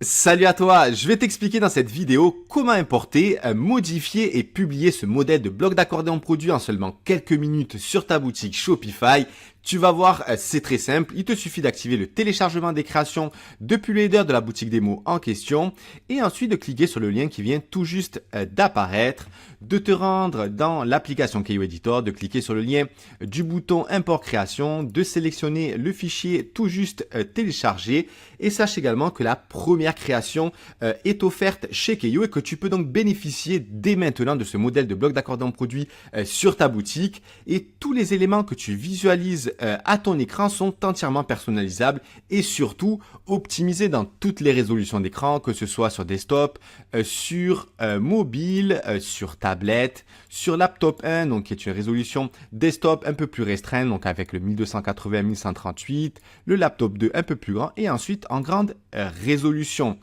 Salut à toi, je vais t'expliquer dans cette vidéo comment importer, modifier et publier ce modèle de bloc d'accordéon produit en seulement quelques minutes sur ta boutique Shopify. Tu vas voir, c'est très simple, il te suffit d'activer le téléchargement des créations depuis le header de la boutique démo en question et ensuite de cliquer sur le lien qui vient tout juste d'apparaître, de te rendre dans l'application Keyo Editor, de cliquer sur le lien du bouton import création, de sélectionner le fichier tout juste téléchargé et sache également que la première création est offerte chez Keyo et que tu peux donc bénéficier dès maintenant de ce modèle de bloc d'accordéon produit sur ta boutique et tous les éléments que tu visualises à ton écran sont entièrement personnalisables et surtout optimisés dans toutes les résolutions d'écran, que ce soit sur desktop, sur mobile, sur tablette, sur laptop 1, donc qui est une résolution desktop un peu plus restreinte, donc avec le 1280-1138, le laptop 2 un peu plus grand et ensuite en grande résolution.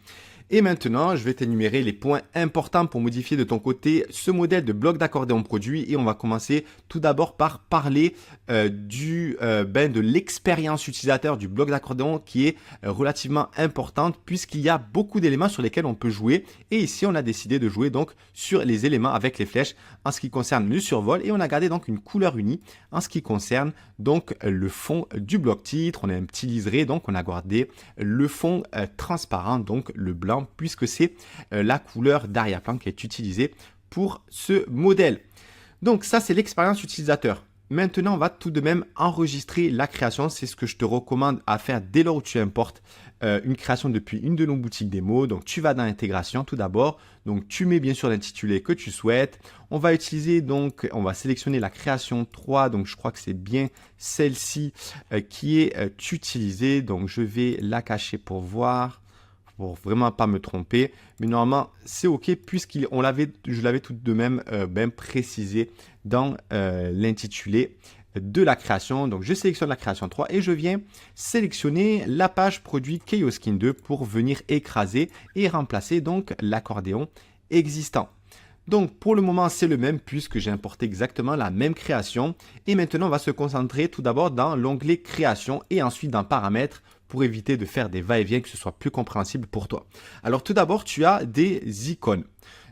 Et maintenant, je vais t'énumérer les points importants pour modifier de ton côté ce modèle de bloc d'accordéon produit. Et on va commencer tout d'abord par parler de l'expérience utilisateur du bloc d'accordéon qui est relativement importante puisqu'il y a beaucoup d'éléments sur lesquels on peut jouer. Et ici, on a décidé de jouer donc sur les éléments avec les flèches en ce qui concerne le survol. Et on a gardé donc une couleur unie en ce qui concerne donc le fond du bloc titre. On a un petit liseré, donc on a gardé le fond transparent, donc le blanc, puisque c'est la couleur d'arrière-plan qui est utilisée pour ce modèle. Donc ça, c'est l'expérience utilisateur. Maintenant, on va tout de même enregistrer la création. C'est ce que je te recommande à faire dès lors où tu importes une création depuis une de nos boutiques démo. Donc, tu vas dans l'intégration tout d'abord. Donc, tu mets bien sûr l'intitulé que tu souhaites. On va utiliser donc, on va sélectionner la création 3. Donc, je crois que c'est bien celle-ci qui est utilisée. Donc, je vais la cacher pour voir, pour vraiment pas me tromper. Mais normalement, c'est OK puisque je l'avais tout de même bien précisé dans l'intitulé de la création. Donc, je sélectionne la création 3 et je viens sélectionner la page produit Keyo Skin 2 pour venir écraser et remplacer donc l'accordéon existant. Donc, pour le moment, c'est le même puisque j'ai importé exactement la même création. Et maintenant, on va se concentrer tout d'abord dans l'onglet création et ensuite dans paramètres pour éviter de faire des va-et-vient, que ce soit plus compréhensible pour toi. Alors, tout d'abord, tu as des icônes,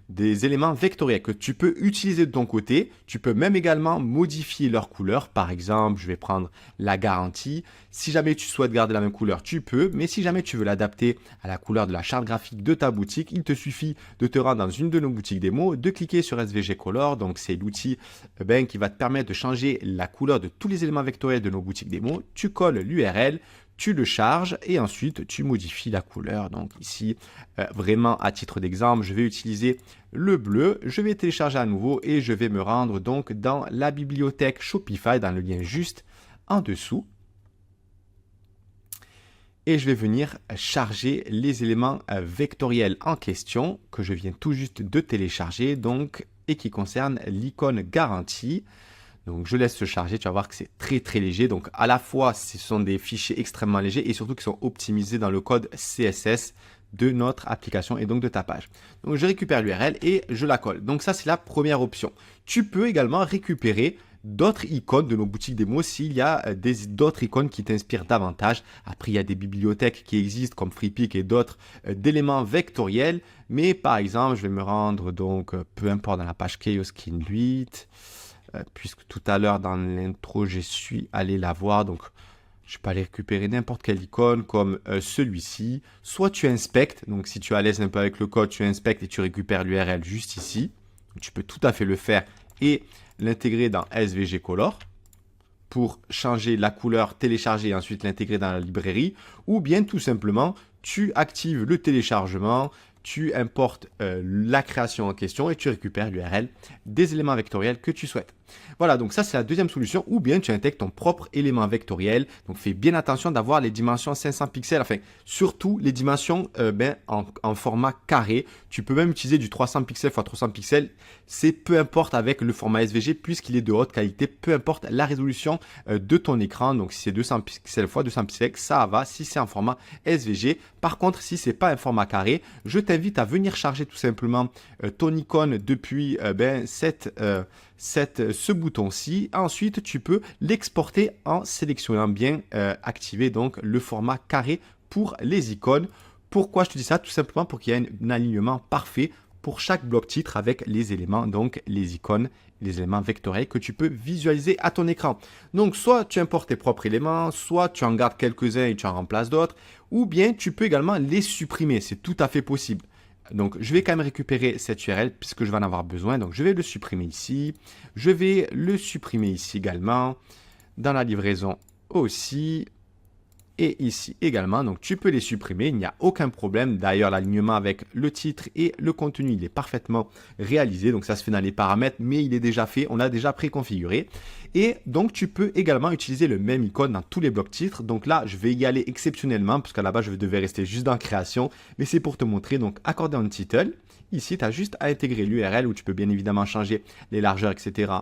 des éléments vectoriels que tu peux utiliser de ton côté. Tu peux même également modifier leur couleur. Par exemple, je vais prendre la garantie. Si jamais tu souhaites garder la même couleur, tu peux. Mais si jamais tu veux l'adapter à la couleur de la charte graphique de ta boutique, il te suffit de te rendre dans une de nos boutiques démo, de cliquer sur SVG Color. Donc, c'est l'outil qui va te permettre de changer la couleur de tous les éléments vectoriels de nos boutiques démo. Tu colles l'URL. Tu le charges et ensuite tu modifies la couleur. Donc ici, vraiment à titre d'exemple, je vais utiliser le bleu. Je vais télécharger à nouveau et je vais me rendre donc dans la bibliothèque Shopify, dans le lien juste en dessous. Et je vais venir charger les éléments vectoriels en question que je viens tout juste de télécharger donc, et qui concernent l'icône garantie. Donc, je laisse se charger. Tu vas voir que c'est très, très léger. Donc, à la fois, ce sont des fichiers extrêmement légers et surtout qui sont optimisés dans le code CSS de notre application et donc de ta page. Donc, je récupère l'URL et je la colle. Donc, ça, c'est la première option. Tu peux également récupérer d'autres icônes de nos boutiques démo s'il y a d'autres icônes qui t'inspirent davantage. Après, il y a des bibliothèques qui existent comme FreePic et d'autres d'éléments vectoriels. Mais par exemple, je vais me rendre donc, peu importe, dans la page Keyo Skin 8. Puisque tout à l'heure dans l'intro, je suis allé la voir. Donc, je peux aller récupérer n'importe quelle icône comme celui-ci. Soit tu inspectes. Donc, si tu es à l'aise un peu avec le code, tu inspectes et tu récupères l'URL juste ici. Donc, tu peux tout à fait le faire et l'intégrer dans SVG Color pour changer la couleur, télécharger et ensuite l'intégrer dans la librairie. Ou bien tout simplement, tu actives le téléchargement, tu importes la création en question et tu récupères l'URL des éléments vectoriels que tu souhaites. Voilà, donc ça c'est la deuxième solution, ou bien tu intègres ton propre élément vectoriel. Donc fais bien attention d'avoir les dimensions 500 pixels, enfin surtout les dimensions en format carré. Tu peux même utiliser du 300 pixels x 300 pixels, c'est peu importe avec le format SVG puisqu'il est de haute qualité, peu importe la résolution de ton écran. Donc si c'est 200 pixels x 200 pixels, ça va si c'est en format SVG. Par contre, si c'est pas un format carré, je t'invite à venir charger tout simplement ton icône depuis ce bouton-ci. Ensuite, tu peux l'exporter en sélectionnant bien activer donc le format carré pour les icônes. Pourquoi je te dis ça? Tout simplement pour qu'il y ait un alignement parfait pour chaque bloc titre avec les éléments, donc les icônes, les éléments vectoriels que tu peux visualiser à ton écran. Donc, soit tu importes tes propres éléments, soit tu en gardes quelques-uns et tu en remplaces d'autres, ou bien tu peux également les supprimer. C'est tout à fait possible. Donc, je vais quand même récupérer cette URL puisque je vais en avoir besoin. Donc, je vais le supprimer ici. Je vais le supprimer ici également. Dans la livraison aussi. Et ici également, donc tu peux les supprimer, il n'y a aucun problème. D'ailleurs, l'alignement avec le titre et le contenu, il est parfaitement réalisé. Donc ça se fait dans les paramètres, mais il est déjà fait, on l'a déjà préconfiguré. Et donc tu peux également utiliser le même icône dans tous les blocs titres. Donc là, je vais y aller exceptionnellement, parce qu'à la base, je devais rester juste dans création. Mais c'est pour te montrer, donc accordion title. Ici, tu as juste à intégrer l'URL où tu peux bien évidemment changer les largeurs, etc.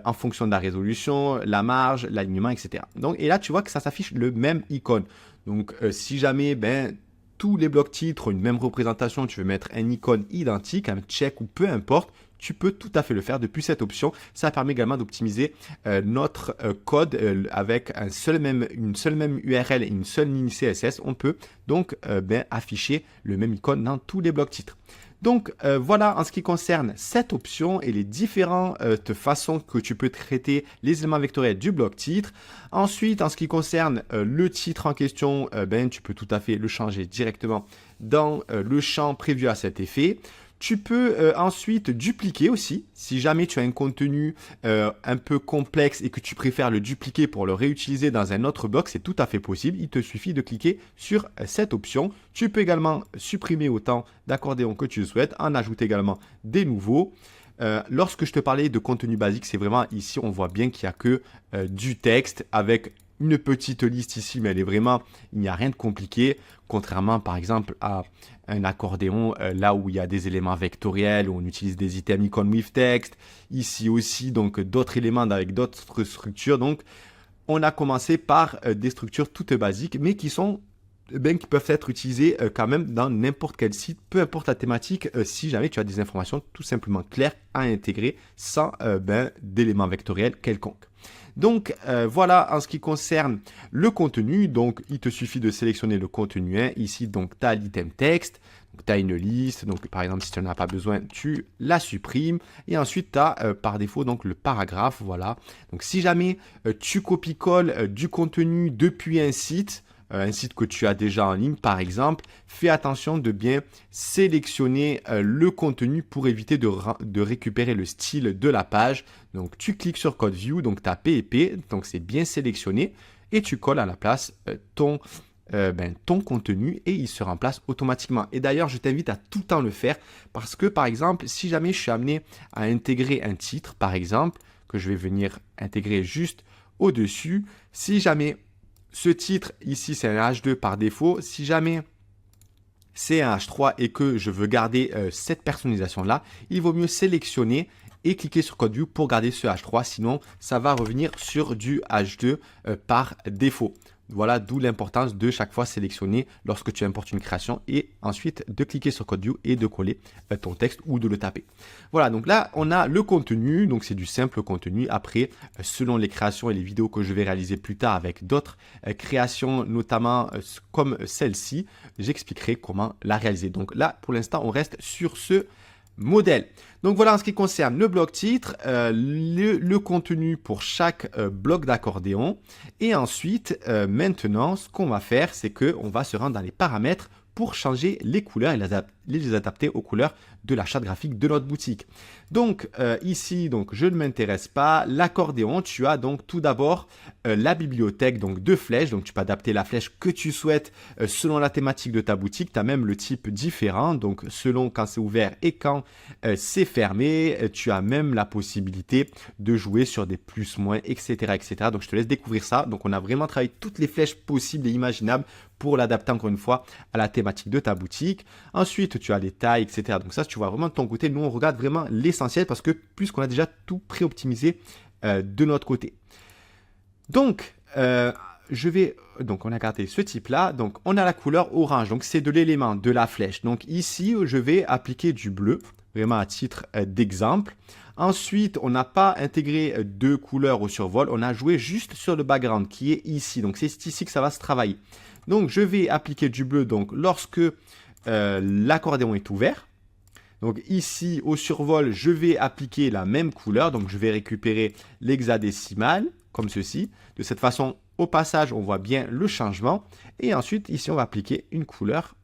En fonction de la résolution, la marge, l'alignement, etc. Donc, et là, tu vois que ça s'affiche le même icône. Donc, si jamais tous les blocs titres ont une même représentation, tu veux mettre un icône identique, un check ou peu importe, tu peux tout à fait le faire depuis cette option. Ça permet également d'optimiser notre code avec une seule même URL et une seule ligne CSS. On peut donc afficher le même icône dans tous les blocs titres. Donc voilà en ce qui concerne cette option et les différentes façons que tu peux traiter les éléments vectoriels du bloc titre. Ensuite, en ce qui concerne le titre en question, tu peux tout à fait le changer directement dans le champ prévu à cet effet. Tu peux ensuite dupliquer aussi. Si jamais tu as un contenu un peu complexe et que tu préfères le dupliquer pour le réutiliser dans un autre bloc, c'est tout à fait possible. Il te suffit de cliquer sur cette option. Tu peux également supprimer autant d'accordéons que tu le souhaites, en ajouter également des nouveaux. Lorsque je te parlais de contenu basique, c'est vraiment ici, on voit bien qu'il n'y a que du texte avec une petite liste ici, mais il n'y a rien de compliqué, contrairement par exemple à un accordéon, là où il y a des éléments vectoriels, où on utilise des items icon with text, ici aussi, donc d'autres éléments avec d'autres structures. Donc, on a commencé par des structures toutes basiques, mais qui peuvent être utilisées quand même dans n'importe quel site, peu importe la thématique, si jamais tu as des informations tout simplement claires à intégrer sans d'éléments vectoriels quelconques. Donc voilà en ce qui concerne le contenu. Donc il te suffit de sélectionner le contenu. Ici, donc tu as l'item texte, tu as une liste. Donc par exemple, si tu n'en as pas besoin, tu la supprimes. Et ensuite, tu as par défaut donc le paragraphe. Voilà. Donc si jamais tu copies-colles du contenu depuis un site que tu as déjà en ligne, par exemple, fais attention de bien sélectionner le contenu pour éviter de récupérer le style de la page. Donc, tu cliques sur Code View, donc tu as PEP, donc c'est bien sélectionné, et tu colles à la place ton contenu et il se remplace automatiquement. Et d'ailleurs, je t'invite à tout le temps le faire parce que, par exemple, si jamais je suis amené à intégrer un titre, par exemple, que je vais venir intégrer juste au-dessus, si jamais ce titre ici, c'est un H2 par défaut. Si jamais c'est un H3 et que je veux garder cette personnalisation-là, il vaut mieux sélectionner et cliquer sur Code View pour garder ce H3. Sinon, ça va revenir sur du H2 par défaut. Voilà, d'où l'importance de chaque fois sélectionner lorsque tu importes une création et ensuite de cliquer sur Code View et de coller ton texte ou de le taper. Voilà, donc là, on a le contenu, donc c'est du simple contenu. Après, selon les créations et les vidéos que je vais réaliser plus tard avec d'autres créations, notamment comme celle-ci, j'expliquerai comment la réaliser. Donc là, pour l'instant, on reste sur ce modèle. Donc voilà en ce qui concerne le bloc titre, le contenu pour chaque bloc d'accordéon. Et ensuite, maintenant, ce qu'on va faire, c'est qu'on va se rendre dans les paramètres pour changer les couleurs et les adapter aux couleurs de la charte graphique de notre boutique. Donc ici, donc, je ne m'intéresse pas. L'accordéon, tu as donc tout d'abord la bibliothèque donc, de flèches. Donc tu peux adapter la flèche que tu souhaites selon la thématique de ta boutique. Tu as même le type différent, donc selon quand c'est ouvert et quand c'est fermé. Tu as même la possibilité de jouer sur des plus, moins, etc., etc. Donc je te laisse découvrir ça. Donc on a vraiment travaillé toutes les flèches possibles et imaginables pour l'adapter encore une fois à la thématique de ta boutique. Ensuite, tu as les tailles, etc. Donc ça, tu vois vraiment de ton côté. Nous, on regarde vraiment l'essentiel parce que puisqu'on a déjà tout pré-optimisé de notre côté. Donc, donc on a gardé ce type-là. Donc, on a la couleur orange. Donc, c'est de l'élément de la flèche. Donc, ici, je vais appliquer du bleu, vraiment à titre d'exemple. Ensuite, on n'a pas intégré de couleur au survol, on a joué juste sur le background qui est ici. Donc c'est ici que ça va se travailler. Donc je vais appliquer du bleu donc lorsque l'accordéon est ouvert. Donc ici au survol, je vais appliquer la même couleur. Donc je vais récupérer l'hexadécimal comme ceci. De cette façon, au passage, on voit bien le changement. Et ensuite, ici, on va appliquer une couleur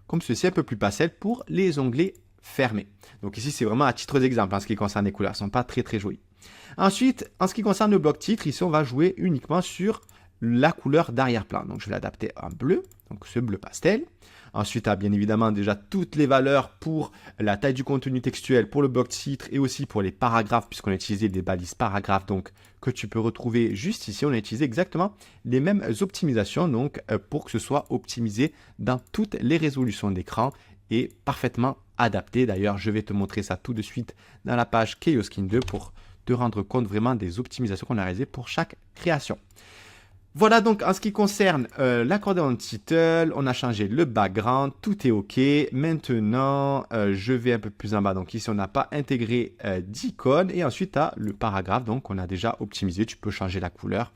comme ceci, un peu plus pastel pour les onglets fermés. Donc ici, c'est vraiment à titre d'exemple en ce qui concerne les couleurs. Elles ne sont pas très très jolies. Ensuite, en ce qui concerne le bloc titre, ici, on va jouer uniquement sur la couleur d'arrière-plan. Donc je vais l'adapter en bleu, donc ce bleu pastel. Ensuite, tu as bien évidemment déjà toutes les valeurs pour la taille du contenu textuel, pour le bloc titre et aussi pour les paragraphes, puisqu'on a utilisé des balises paragraphes donc, que tu peux retrouver juste ici. On a utilisé exactement les mêmes optimisations donc, pour que ce soit optimisé dans toutes les résolutions d'écran et parfaitement adapté. D'ailleurs, je vais te montrer ça tout de suite dans la page Keoskin 2 pour te rendre compte vraiment des optimisations qu'on a réalisées pour chaque création. Voilà donc en ce qui concerne l'accordéon title, on a changé le background, tout est OK. Maintenant, je vais un peu plus en bas. Donc ici, on n'a pas intégré d'icône. Et ensuite, tu as le paragraphe, donc on a déjà optimisé. Tu peux changer la couleur,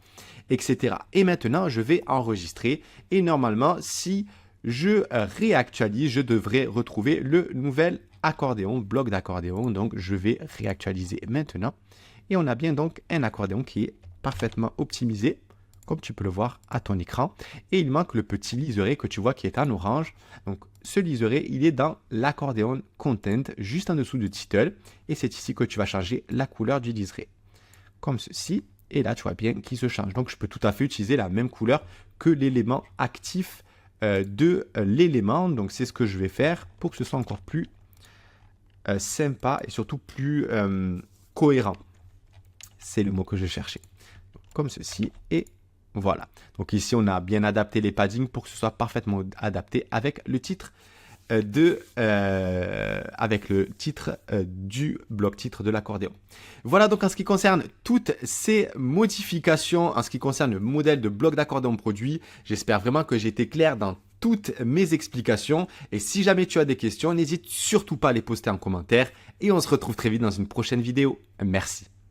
etc. Et maintenant, je vais enregistrer. Et normalement, si je réactualise, je devrais retrouver le nouvel accordéon, bloc d'accordéon. Donc, je vais réactualiser maintenant. Et on a bien donc un accordéon qui est parfaitement optimisé, comme tu peux le voir à ton écran. Et il manque le petit liseré que tu vois qui est en orange. Donc ce liseré, il est dans l'accordéon content, juste en dessous du title. Et c'est ici que tu vas changer la couleur du liseré. Comme ceci. Et là, tu vois bien qu'il se change. Donc je peux tout à fait utiliser la même couleur que l'élément actif de l'élément. Donc c'est ce que je vais faire pour que ce soit encore plus sympa et surtout plus cohérent. C'est le mot que je cherchais. Comme ceci. Et voilà. Donc ici, on a bien adapté les paddings pour que ce soit parfaitement adapté avec le titre du bloc titre de l'accordéon. Voilà donc en ce qui concerne toutes ces modifications, en ce qui concerne le modèle de bloc d'accordéon produit. J'espère vraiment que j'ai été clair dans toutes mes explications. Et si jamais tu as des questions, n'hésite surtout pas à les poster en commentaire. Et on se retrouve très vite dans une prochaine vidéo. Merci.